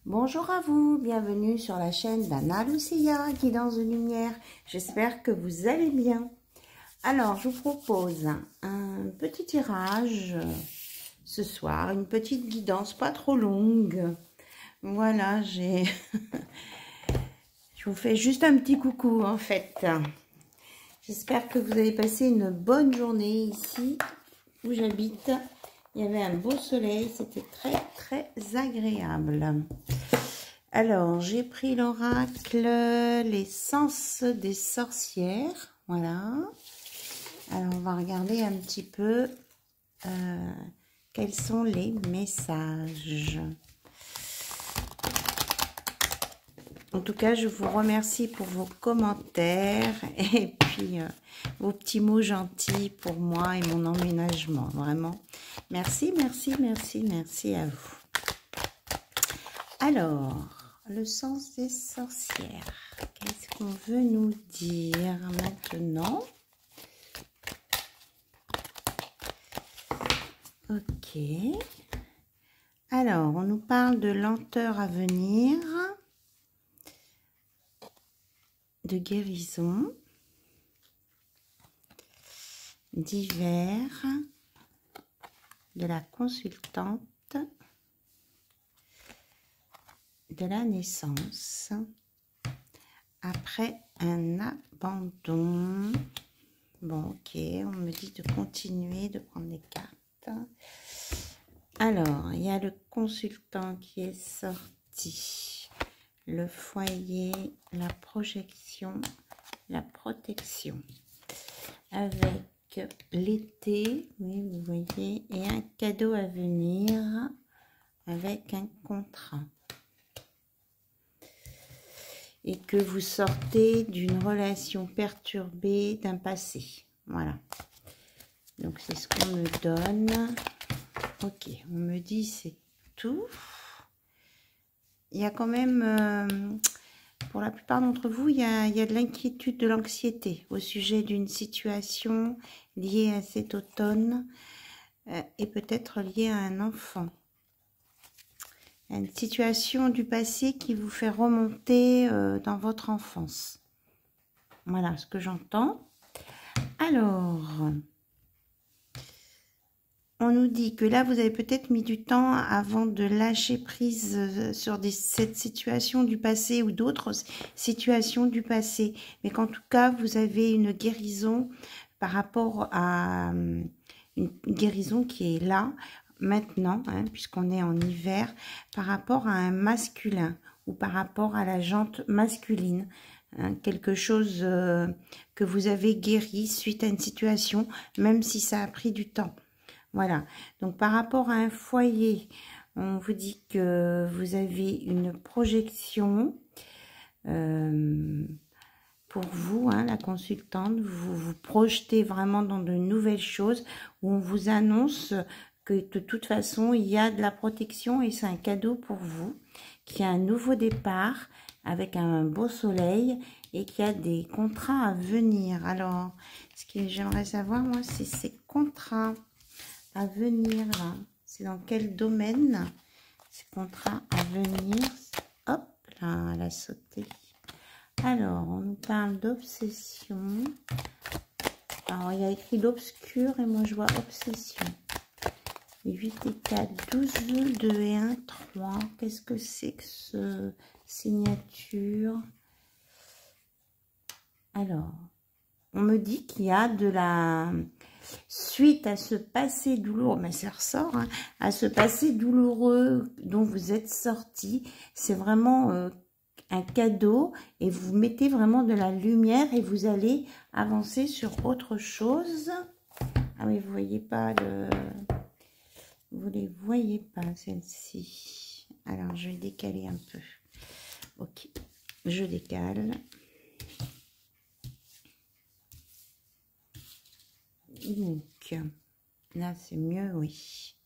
Bonjour à vous, bienvenue sur la chaîne d'Anna Lucia, Guidance de Lumière. J'espère que vous allez bien. Alors, je vous propose un petit tirage ce soir, une petite guidance pas trop longue. Voilà, je vous fais juste un petit coucou en fait. J'espère que vous avez passé une bonne journée ici où j'habite. Il y avait un beau soleil, c'était très agréable. Alors, j'ai pris l'oracle l'essence des sorcières. Voilà. Alors, on va regarder un petit peu quels sont les messages. En tout cas, je vous remercie pour vos commentaires et puis vos petits mots gentils pour moi et mon emménagement. Vraiment, merci à vous. Alors, le sens des sorcières. Qu'est-ce qu'on veut nous dire maintenant? Ok. Alors, on nous parle de lenteur à venir, de guérison, d'hiver, de la consultante, de la naissance, après un abandon. Bon, ok, on me dit de continuer, de prendre des cartes. Alors, il y a le consultant qui est sorti, le foyer, la projection, la protection, avec l'été, oui, vous voyez, et un cadeau à venir avec un contrat. Et que vous sortez d'une relation perturbée d'un passé. Voilà. Donc, c'est ce qu'on me donne. Ok, on me dit c'est tout. Il y a quand même, pour la plupart d'entre vous, il y a de l'inquiétude, de l'anxiété au sujet d'une situation liée à cet automne et peut-être liée à un enfant. Une situation du passé qui vous fait remonter dans votre enfance. Voilà ce que j'entends. Alors, on nous dit que là, vous avez peut-être mis du temps avant de lâcher prise sur cette situation du passé ou d'autres situations du passé. Mais qu'en tout cas, vous avez une guérison par rapport à une guérison qui est là, maintenant, hein, puisqu'on est en hiver, par rapport à un masculin ou par rapport à la jante masculine. Hein, quelque chose que vous avez guéri suite à une situation, même si ça a pris du temps. Voilà, donc par rapport à un foyer, on vous dit que vous avez une projection pour vous, hein, la consultante, vous vous projetez vraiment dans de nouvelles choses où on vous annonce que de toute façon, il y a de la protection et c'est un cadeau pour vous, qu'il y a un nouveau départ avec un beau soleil et qu'il y a des contrats à venir. Alors, ce que j'aimerais savoir, moi, c'est ces contrats à venir, là. C'est dans quel domaine ces contrats à venir? Hop, là, elle a sauté. Alors, on nous parle d'obsession. Alors, il y a écrit l'obscur et moi, je vois obsession. 8 et 4, 12, 2 et 1, 3. Qu'est-ce que c'est que ce signature? Alors, on me dit qu'il y a de la... Suite à ce passé douloureux, mais ça ressort, hein, à ce passé douloureux dont vous êtes sorti, c'est vraiment un cadeau et vous mettez vraiment de la lumière et vous allez avancer sur autre chose. Ah oui, vous voyez pas le... Vous les voyez pas, celle-ci. Alors, je vais décaler un peu. Ok, je décale. Donc, là, c'est mieux, oui.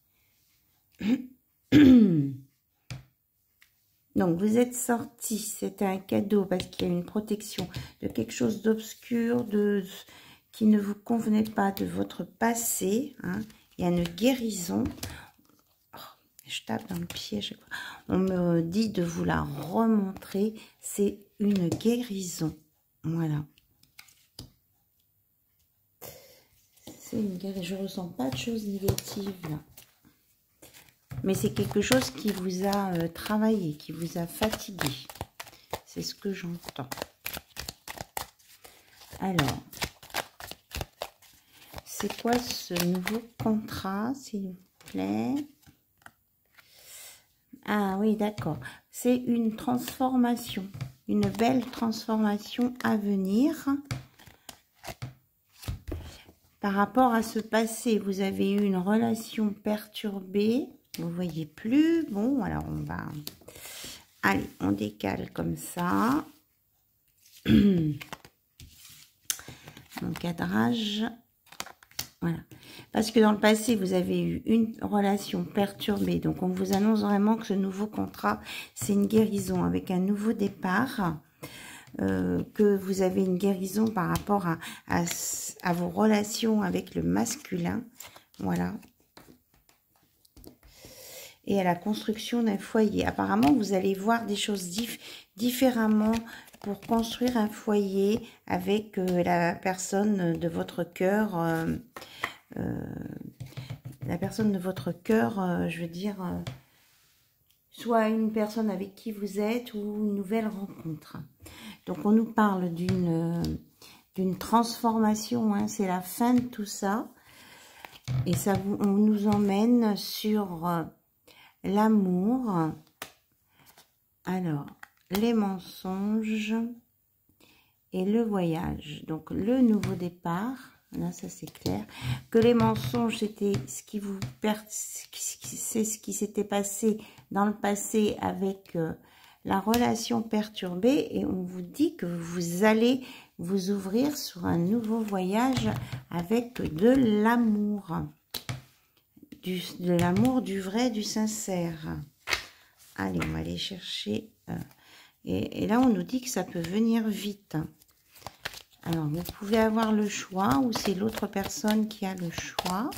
Donc, vous êtes sorti, c'était un cadeau parce qu'il y a une protection de quelque chose d'obscur, qui ne vous convenait pas de votre passé. Hein. Il y a une guérison. Oh, je tape dans le pied à chaque fois. On me dit de vous la remontrer. C'est une guérison. Voilà. C'est une guérison. Je ne ressens pas de choses négatives là. Mais c'est quelque chose qui vous a travaillé, qui vous a fatigué. C'est ce que j'entends. Alors, c'est quoi ce nouveau contrat, s'il vous plaît? Ah oui, d'accord. C'est une transformation, une belle transformation à venir. Par rapport à ce passé, vous avez eu une relation perturbée. Vous ne voyez plus. Bon, alors on va... Allez, on décale comme ça. Mon cadrage. Voilà. Parce que dans le passé, vous avez eu une relation perturbée. Donc, on vous annonce vraiment que ce nouveau contrat, c'est une guérison avec un nouveau départ. Que vous avez une guérison par rapport à vos relations avec le masculin. Voilà. Et à la construction d'un foyer. Apparemment, vous allez voir des choses différemment pour construire un foyer avec la personne de votre cœur. La personne de votre cœur, je veux dire, soit une personne avec qui vous êtes ou une nouvelle rencontre. Donc, on nous parle d'une transformation, hein, c'est la fin de tout ça. Et ça on nous emmène sur l'amour. Alors, les mensonges et le voyage. Donc, le nouveau départ. Là, ça c'est clair. Que les mensonges, c'était ce qui vous c'est ce qui s'était passé dans le passé avec la relation perturbée. Et on vous dit que vous allez vous ouvrir sur un nouveau voyage avec de l'amour. De l'amour, du vrai, du sincère. Allez, on va aller chercher. Et là, on nous dit que ça peut venir vite. Alors, vous pouvez avoir le choix ou c'est l'autre personne qui a le choix.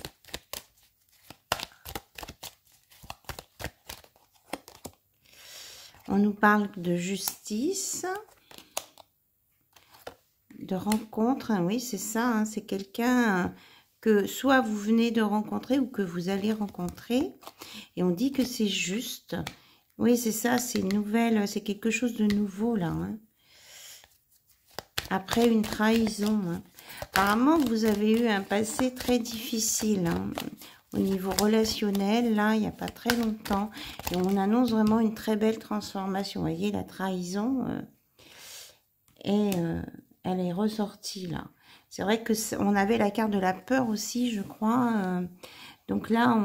On nous parle de justice, de rencontre. Hein, oui, c'est ça. Hein, c'est quelqu'un que soit vous venez de rencontrer ou que vous allez rencontrer. Et on dit que c'est juste. Oui, c'est ça. C'est une nouvelle. C'est quelque chose de nouveau là. Hein. Après une trahison. Hein. Apparemment, vous avez eu un passé très difficile hein, au niveau relationnel, là, il n'y a pas très longtemps. Et on annonce vraiment une très belle transformation. Vous voyez, la trahison, elle est ressortie, là. C'est vrai que on avait la carte de la peur aussi, je crois. Donc là,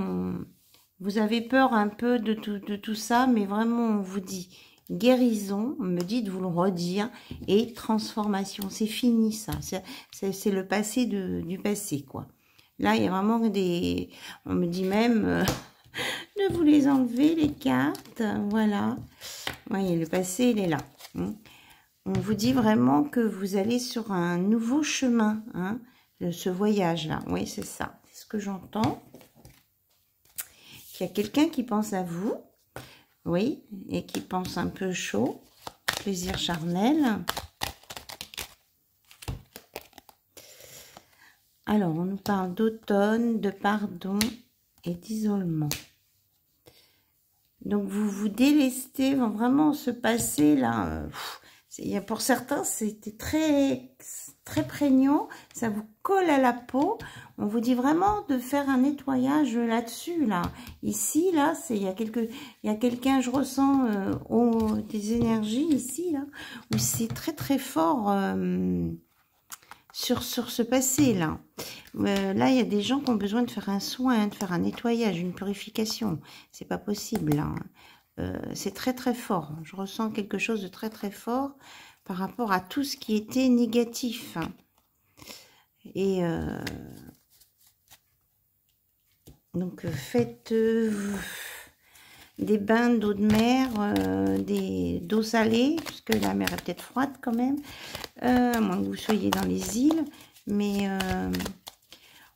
vous avez peur un peu de tout ça, mais vraiment, on vous dit... Guérison, on me dit de vous le redire, et transformation, c'est fini ça, c'est le passé du passé quoi. Là il y a vraiment des, on me dit même de vous les enlever les cartes, voilà. Vous voyez, le passé il est là. On vous dit vraiment que vous allez sur un nouveau chemin, hein, de ce voyage là, oui c'est ça, c'est ce que j'entends. Qu'il y a quelqu'un qui pense à vous. Oui, et qui pense un peu chaud, plaisir charnel. Alors, on nous parle d'automne, de pardon et d'isolement. Donc, vous vous délestez, vraiment ce passé là. Pour certains, c'était très prégnant, ça vous colle à la peau. On vous dit vraiment de faire un nettoyage là-dessus, là. Ici, là, il y a quelqu'un, je ressens des énergies ici, là, où c'est très fort sur ce passé, là. Là, il y a des gens qui ont besoin de faire un soin, de faire un nettoyage, une purification. C'est pas possible, là. C'est très fort. Je ressens quelque chose de très fort par rapport à tout ce qui était négatif. Et donc faites des bains d'eau de mer, d'eau salée, puisque la mer est peut-être froide quand même, à moins que vous soyez dans les îles. Mais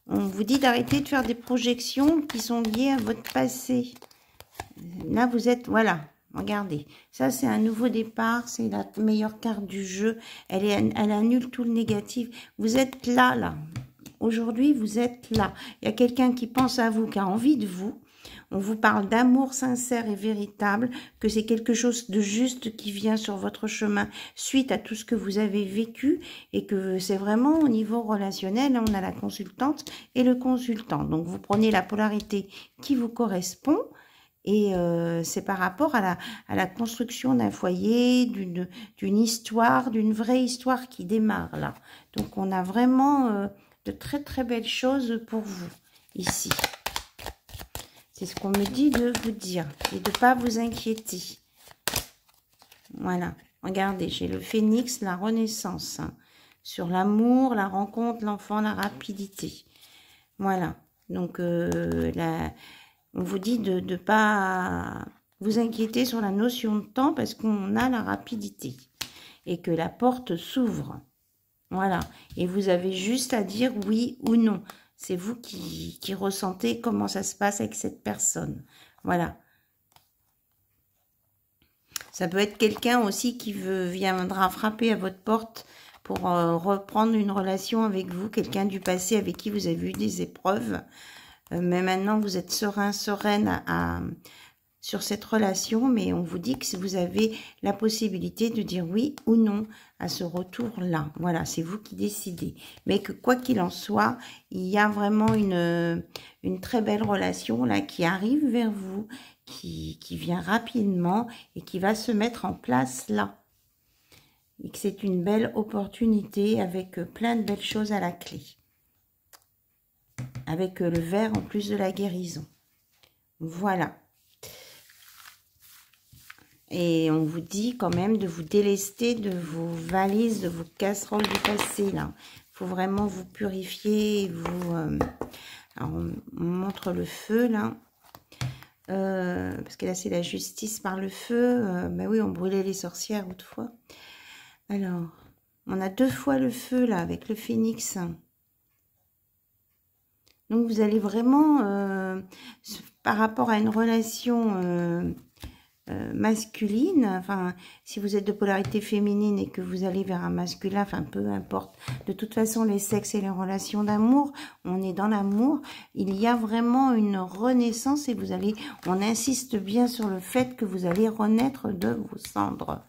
on vous dit d'arrêter de faire des projections qui sont liées à votre passé. Là, vous êtes, voilà, regardez. Ça, c'est un nouveau départ. C'est la meilleure carte du jeu. Elle annule tout le négatif. Vous êtes là, là. Aujourd'hui, vous êtes là. Il y a quelqu'un qui pense à vous, qui a envie de vous. On vous parle d'amour sincère et véritable, que c'est quelque chose de juste qui vient sur votre chemin suite à tout ce que vous avez vécu et que c'est vraiment au niveau relationnel, on a la consultante et le consultant. Donc, vous prenez la polarité qui vous correspond et c'est par rapport à la construction d'un foyer, d'une histoire, d'une vraie histoire qui démarre là. Donc, on a vraiment de très très belles choses pour vous ici. C'est ce qu'on me dit de vous dire et de ne pas vous inquiéter. Voilà, regardez, j'ai le phénix, la renaissance. Hein, sur l'amour, la rencontre, l'enfant, la rapidité. Voilà, donc on vous dit de ne pas vous inquiéter sur la notion de temps parce qu'on a la rapidité et que la porte s'ouvre. Voilà, et vous avez juste à dire oui ou non. C'est vous qui ressentez comment ça se passe avec cette personne. Voilà. Ça peut être quelqu'un aussi qui viendra frapper à votre porte pour reprendre une relation avec vous. Quelqu'un du passé avec qui vous avez eu des épreuves. Mais maintenant, vous êtes serein, sereine sur cette relation. Mais on vous dit que vous avez la possibilité de dire oui ou non à ce retour-là. Voilà, c'est vous qui décidez. Mais que quoi qu'il en soit, il y a vraiment une très belle relation là qui arrive vers vous, qui vient rapidement et qui va se mettre en place là. Et que c'est une belle opportunité avec plein de belles choses à la clé. Avec le vert en plus de la guérison. Voilà. Et on vous dit quand même de vous délester de vos valises, de vos casseroles du passé, là. Il faut vraiment vous purifier. Alors, on montre le feu, là. Parce que là, c'est la justice par le feu. Ben oui, on brûlait les sorcières autrefois. Alors, on a 2 fois le feu, là, avec le phénix. Donc, vous allez vraiment, par rapport à une relation... masculine, enfin, si vous êtes de polarité féminine et que vous allez vers un masculin, enfin, peu importe. De toute façon, les sexes et les relations d'amour, on est dans l'amour. Il y a vraiment une renaissance et on insiste bien sur le fait que vous allez renaître de vos cendres.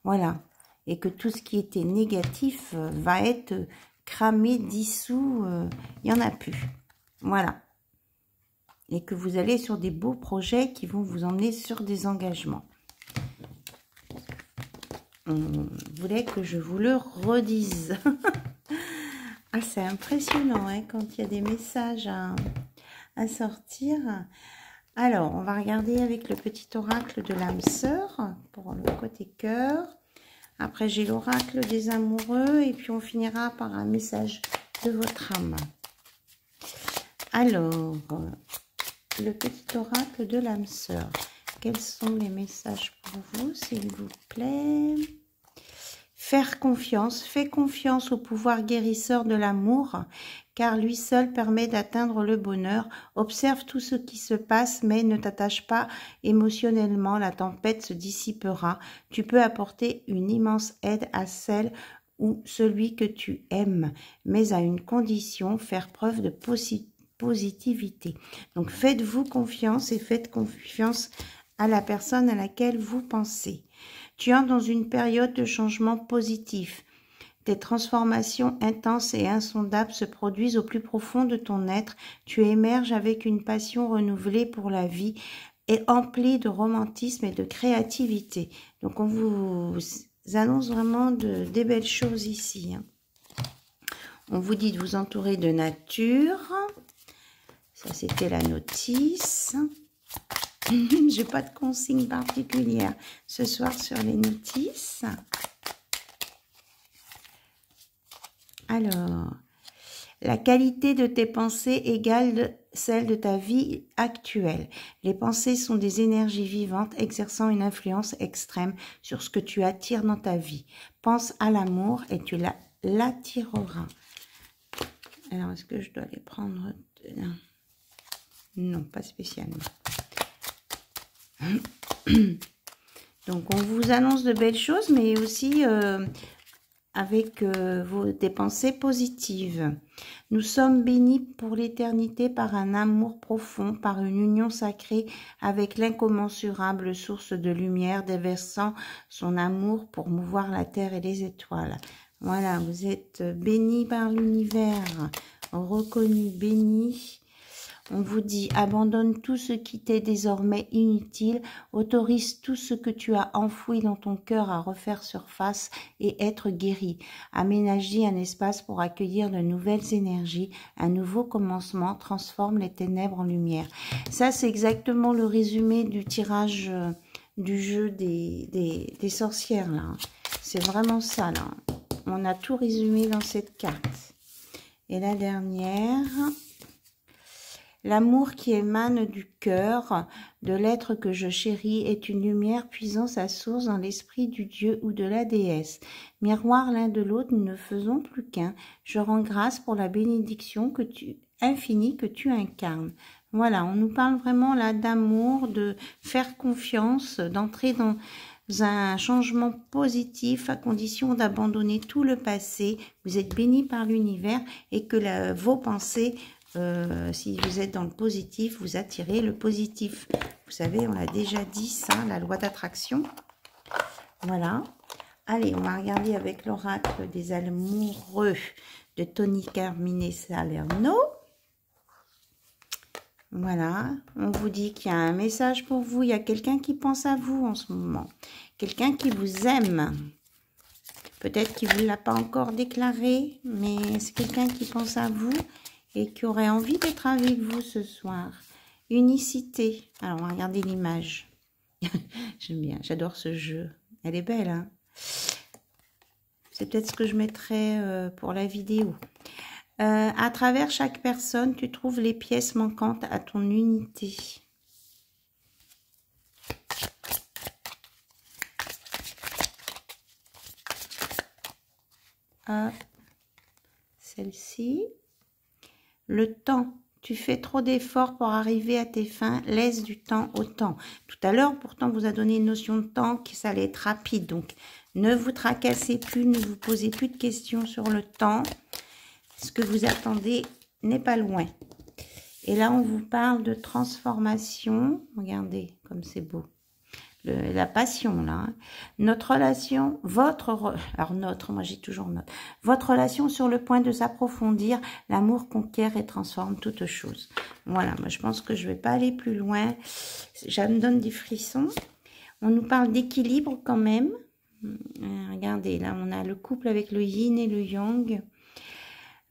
Voilà. Et que tout ce qui était négatif va être cramé, dissous, il n'y en a plus. Voilà. Et que vous allez sur des beaux projets qui vont vous emmener sur des engagements. On voulait que je vous le redise. Ah, c'est impressionnant hein, quand il y a des messages à sortir. Alors, on va regarder avec le petit oracle de l'âme sœur pour le côté cœur. Après, j'ai l'oracle des amoureux et puis on finira par un message de votre âme. Alors... le petit oracle de l'âme sœur. Quels sont les messages pour vous, s'il vous plaît? Faire confiance. Fais confiance au pouvoir guérisseur de l'amour, car lui seul permet d'atteindre le bonheur. Observe tout ce qui se passe, mais ne t'attache pas émotionnellement. La tempête se dissipera. Tu peux apporter une immense aide à celle ou celui que tu aimes, mais à une condition, faire preuve de positivité. Donc faites-vous confiance et faites confiance à la personne à laquelle vous pensez. Tu entres dans une période de changement positif. Des transformations intenses et insondables se produisent au plus profond de ton être. Tu émerges avec une passion renouvelée pour la vie et emplie de romantisme et de créativité. Donc on vous annonce vraiment des belles choses ici. Hein. On vous dit de vous entourer de nature. Ça, c'était la notice. J'ai pas de consigne particulière ce soir sur les notices. Alors, la qualité de tes pensées égale celle de ta vie actuelle. Les pensées sont des énergies vivantes exerçant une influence extrême sur ce que tu attires dans ta vie. Pense à l'amour et tu l'attireras. Alors, est-ce que je dois les prendre? Non, pas spécialement. Donc, on vous annonce de belles choses, mais aussi avec des pensées positives. Nous sommes bénis pour l'éternité par un amour profond, par une union sacrée avec l'incommensurable source de lumière, déversant son amour pour mouvoir la terre et les étoiles. Voilà, vous êtes bénis par l'univers, reconnus, bénis. On vous dit, abandonne tout ce qui t'est désormais inutile, autorise tout ce que tu as enfoui dans ton cœur à refaire surface et être guéri. Aménager un espace pour accueillir de nouvelles énergies, un nouveau commencement, transforme les ténèbres en lumière. Ça, c'est exactement le résumé du tirage du jeu des sorcières, là. C'est vraiment ça, là. On a tout résumé dans cette carte. Et la dernière... L'amour qui émane du cœur de l'être que je chéris est une lumière puisant sa source dans l'esprit du Dieu ou de la déesse. Miroir l'un de l'autre, nous ne faisons plus qu'un. Je rends grâce pour la bénédiction infinie que tu incarnes. Voilà, on nous parle vraiment là d'amour, de faire confiance, d'entrer dans un changement positif à condition d'abandonner tout le passé. Vous êtes bénis par l'univers et que vos pensées... si vous êtes dans le positif, vous attirez le positif. Vous savez, on l'a déjà dit, ça, la loi d'attraction. Voilà. Allez, on va regarder avec l'oracle des amoureux de Tony Carmine Salerno. Voilà. On vous dit qu'il y a un message pour vous. Il y a quelqu'un qui pense à vous en ce moment. Quelqu'un qui vous aime. Peut-être qu'il ne vous l'a pas encore déclaré, mais c'est quelqu'un qui pense à vous et qui aurait envie d'être avec vous ce soir. Unicité. Alors, on va regarder l'image. J'aime bien, j'adore ce jeu. Elle est belle, hein? C'est peut-être ce que je mettrai pour la vidéo. À travers chaque personne, tu trouves les pièces manquantes à ton unité. Celle-ci. Le temps, tu fais trop d'efforts pour arriver à tes fins, laisse du temps au temps. Tout à l'heure, pourtant, vous a donné une notion de temps, que ça allait être rapide. Donc, ne vous tracassez plus, ne vous posez plus de questions sur le temps. Ce que vous attendez n'est pas loin. Et là, on vous parle de transformation. Regardez comme c'est beau. La passion, là. Hein. Notre relation, moi j'ai toujours notre. Votre relation sur le point de s'approfondir, l'amour conquiert et transforme toute chose. Voilà, moi je pense que je vais pas aller plus loin. Ça me donne des frissons. On nous parle d'équilibre quand même. Regardez, là on a le couple avec le yin et le yang.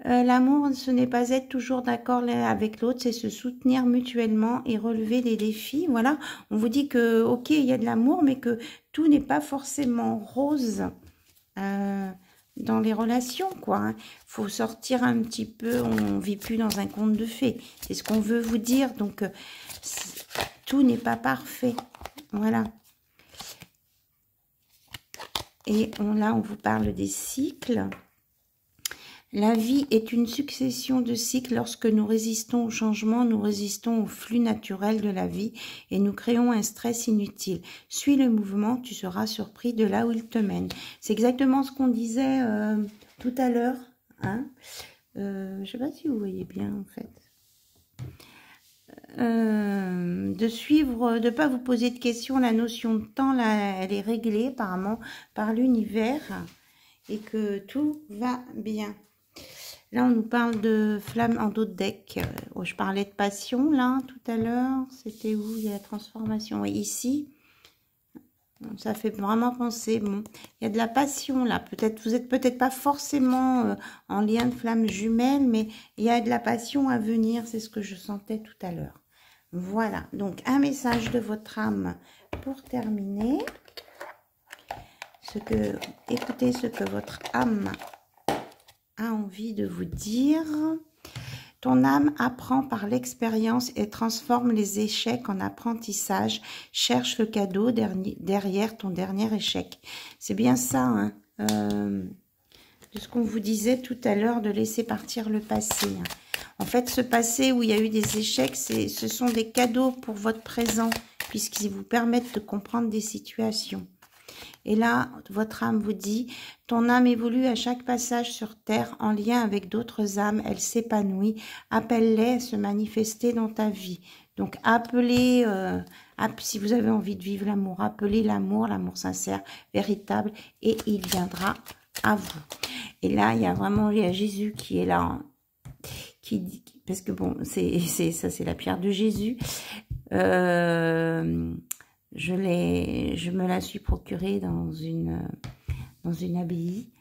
L'amour, ce n'est pas être toujours d'accord l'un avec l'autre, c'est se soutenir mutuellement et relever les défis. Voilà, on vous dit que, ok, il y a de l'amour, mais que tout n'est pas forcément rose dans les relations, quoi. Hein. Faut sortir un petit peu, on vit plus dans un conte de fées. C'est ce qu'on veut vous dire, donc tout n'est pas parfait. Voilà. Et là, on vous parle des cycles. La vie est une succession de cycles. Lorsque nous résistons au changement, nous résistons au flux naturel de la vie et nous créons un stress inutile. Suis le mouvement, tu seras surpris de là où il te mène. C'est exactement ce qu'on disait tout à l'heure. Hein, je ne sais pas si vous voyez bien en fait. De suivre, de ne pas vous poser de questions. La notion de temps, là, elle est réglée apparemment par l'univers et que tout va bien. Là, on nous parle de flamme en dos de deck. Je parlais de passion, là, tout à l'heure. C'était où il y a la transformation? Oui, ici. Ça fait vraiment penser. Bon, il y a de la passion, là. Peut-être, vous n'êtes peut-être pas forcément en lien de flamme jumelle, mais il y a de la passion à venir. C'est ce que je sentais tout à l'heure. Voilà. Donc, un message de votre âme pour terminer. Écoutez ce que votre âme a envie de vous dire. Ton âme apprend par l'expérience et transforme les échecs en apprentissage. Cherche le cadeau derrière ton dernier échec. C'est bien ça, hein, de ce qu'on vous disait tout à l'heure, de laisser partir le passé. En fait, ce passé où il y a eu des échecs, ce sont des cadeaux pour votre présent puisqu'ils vous permettent de comprendre des situations. Et là, votre âme vous dit, ton âme évolue à chaque passage sur terre en lien avec d'autres âmes, elle s'épanouit, appelle-les à se manifester dans ta vie. Donc appelez, si vous avez envie de vivre l'amour, appelez l'amour sincère, véritable, et il viendra à vous. Et là, il y a Jésus qui est là, hein, qui dit, parce que bon, ça c'est la pierre de Jésus. Je me la suis procurée dans une abbaye.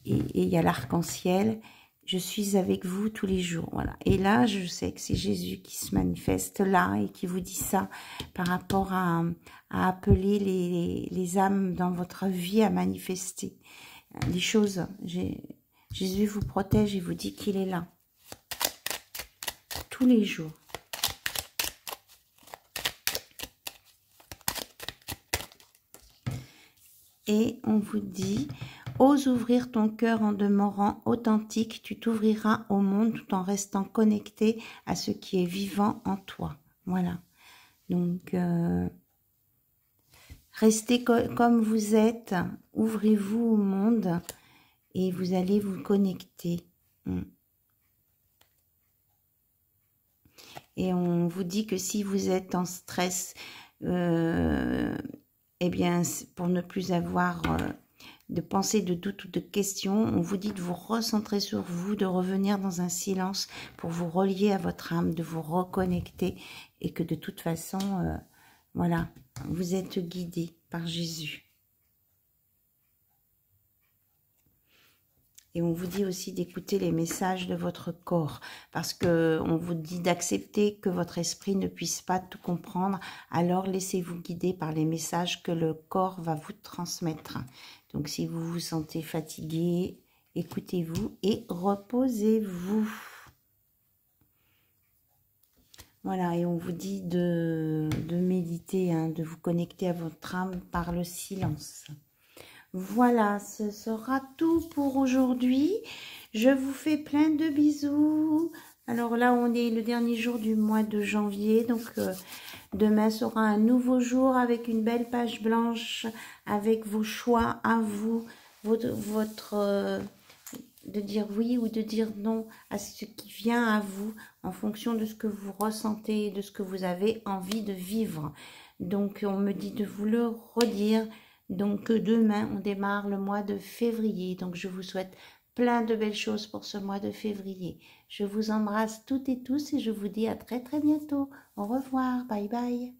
Et il y a l'arc-en-ciel. Je suis avec vous tous les jours. Voilà. Et là, je sais que c'est Jésus qui se manifeste là et qui vous dit ça par rapport à appeler les âmes dans votre vie à manifester les choses. Jésus vous protège et vous dit qu'il est là tous les jours. Et on vous dit, ose ouvrir ton cœur en demeurant authentique, tu t'ouvriras au monde tout en restant connecté à ce qui est vivant en toi. Voilà. Donc, restez comme vous êtes, ouvrez-vous au monde et vous allez vous connecter. Et on vous dit que si vous êtes en stress, eh bien, pour ne plus avoir de pensées, de doutes ou de questions, on vous dit de vous recentrer sur vous, de revenir dans un silence pour vous relier à votre âme, de vous reconnecter et que de toute façon, voilà, vous êtes guidé par Jésus. Et on vous dit aussi d'écouter les messages de votre corps, parce que on vous dit d'accepter que votre esprit ne puisse pas tout comprendre, alors laissez-vous guider par les messages que le corps va vous transmettre. Donc si vous vous sentez fatigué, écoutez-vous et reposez-vous. Voilà, et on vous dit de méditer, hein, de vous connecter à votre âme par le silence. Voilà, ce sera tout pour aujourd'hui. Je vous fais plein de bisous. Alors là, on est le dernier jour du mois de janvier. Donc, demain sera un nouveau jour avec une belle page blanche, avec vos choix à vous, de dire oui ou de dire non à ce qui vient à vous en fonction de ce que vous ressentez, de ce que vous avez envie de vivre. Donc, on me dit de vous le redire. Donc demain, on démarre le mois de février. Donc je vous souhaite plein de belles choses pour ce mois de février. Je vous embrasse toutes et tous et je vous dis à très très bientôt. Au revoir, bye bye.